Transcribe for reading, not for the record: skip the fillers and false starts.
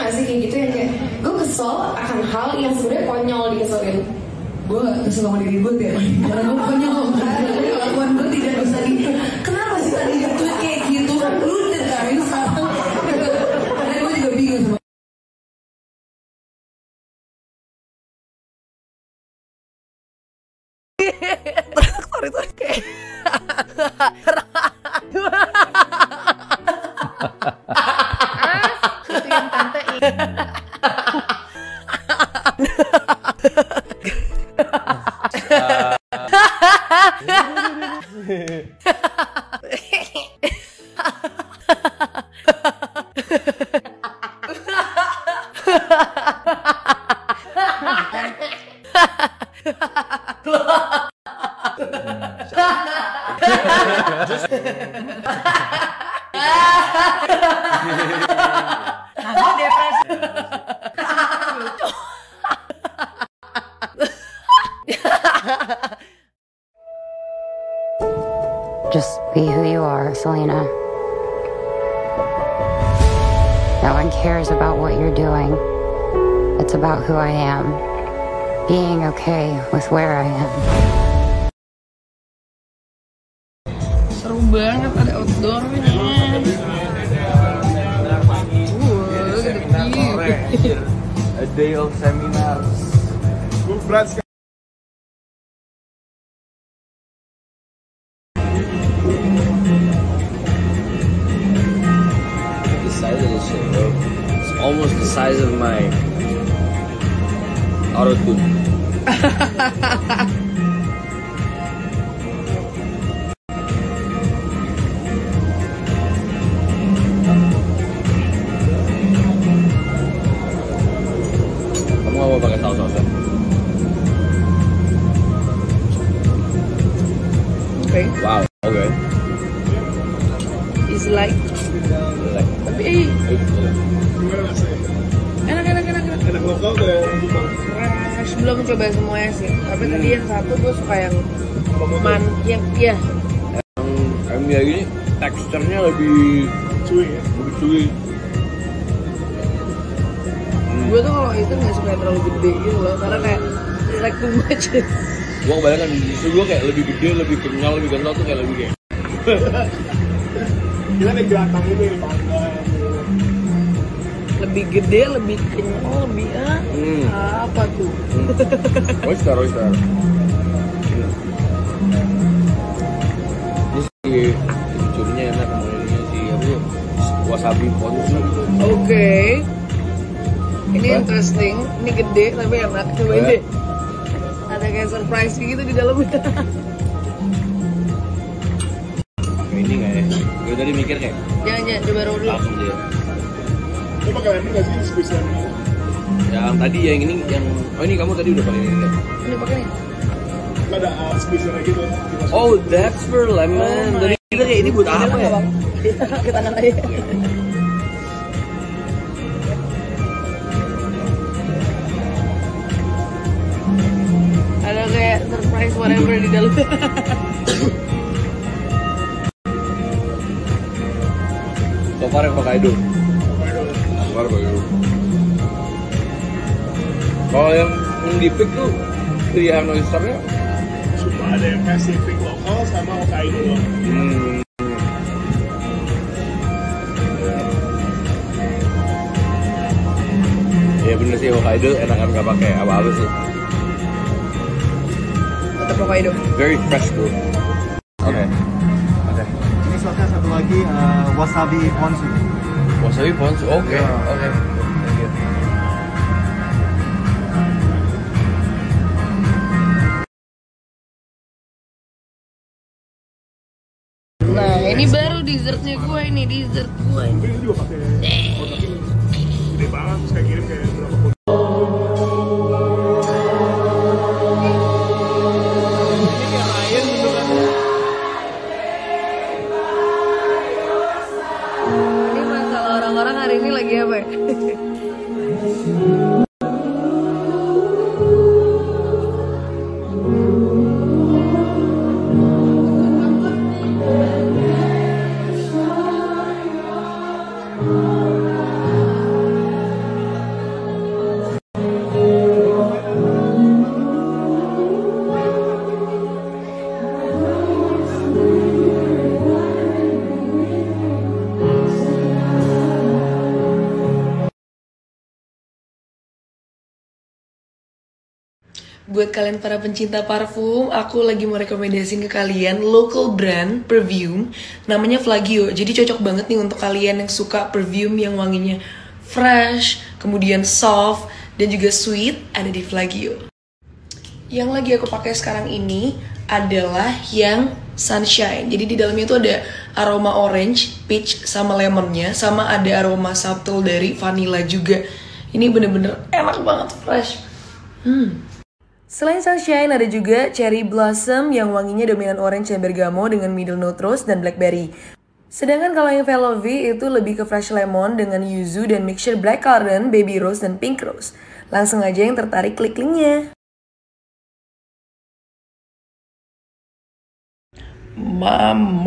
gak sih kayak gitu yang kayak gue kesel akan hal yang sebenarnya konyol dikeselin. Gue kesel sama diri gue ya, karena gue konyol. Kelakuan gue tidak bisa di. Kenapa sih tadi tweet kayak gitu kan lu dikarin sekarang? Karena gue juga bingung sama. Tarik kayak. Itu yang tante Aku depresi. Just be who you are, Selena. No one cares about what you're doing. It's about who I am. Being okay with where I am. Seru banget ada outdoornya. A day of seminars. The size of this shit, bro. It's almost the size of my auto-tune. Kamu gak mau pakai saus ya? Okay. Wow, okay. It's like tapi enak lokal kayak fresh. Belum coba semuanya sih, tapi tadi yang satu gue suka yang yang iya yang gini teksturnya lebih cuy ya. lebih chewy. Gue tuh kalau itu nggak suka yang terlalu gede gitu loh, karena kayak it's like too much. Gue kebanyakan justru gue kayak lebih gede, lebih kenyal, lebih kental tuh kayak lebih kayak Kita ada gelatang itu yang panggang. Lebih gede, lebih kenyal, lebih apa tuh? oyster. Ini si curinya enak, kemudiannya si apa ya? Wasabi ponzu. Oke. Ini interesting, ini gede tapi enak, cobain deh. Ada kayak surprise gitu di dalamnya. Ini nggak ya? Gue tadi mikir kayak Jangan, coba roll dulu. langsung dia. Lu pakai ini nggak sih spesialnya? Yang tadi yang ini yang ini kamu tadi udah pakai ini kan? Ini pakai nih. Nggak ada spesialnya gitu. Oh, that's for lemon. Dari kita kayak ini buat apa ya? Ke tangan aja. Ada kayak surprise whatever di dalamnya. So far yang Hokkaido. Kalau yang di pick tuh pilihan oysternya Cuma ada yang Pacific lokal sama Hokkaido loh. Ya bener sih, Hokkaido enakan gak pakai apa-apa sih. Tetap Hokkaido. Very fresh bro. Oke. Ini slotnya satu lagi wasabi ponzu. Wasabi ponzu. Oke. Nah, ini baru dessertnya gue, ini dessert gue. Ini juga pakai kotak ini. Gede banget, terus kayak kirim kayak berapa kotak. Ini masalah orang-orang hari ini lagi apa ya? Buat kalian para pencinta parfum, aku lagi mau rekomendasiin ke kalian local brand perfume namanya Flagio. Jadi cocok banget nih untuk kalian yang suka perfume yang wanginya fresh, kemudian soft, dan juga sweet, ada di Flagio. Yang lagi aku pakai sekarang ini adalah yang Sunshine. Jadi di dalamnya itu ada aroma orange, peach, sama lemonnya, sama ada aroma subtle dari vanilla juga. Ini bener-bener enak banget, fresh. Selain Sunshine, ada juga Cherry Blossom yang wanginya dominan orange dan bergamo dengan middle note rose dan blackberry. Sedangkan kalau yang Velovy itu lebih ke fresh lemon dengan yuzu dan mixture black currant, baby rose, dan pink rose. Langsung aja yang tertarik klik linknya. Mam.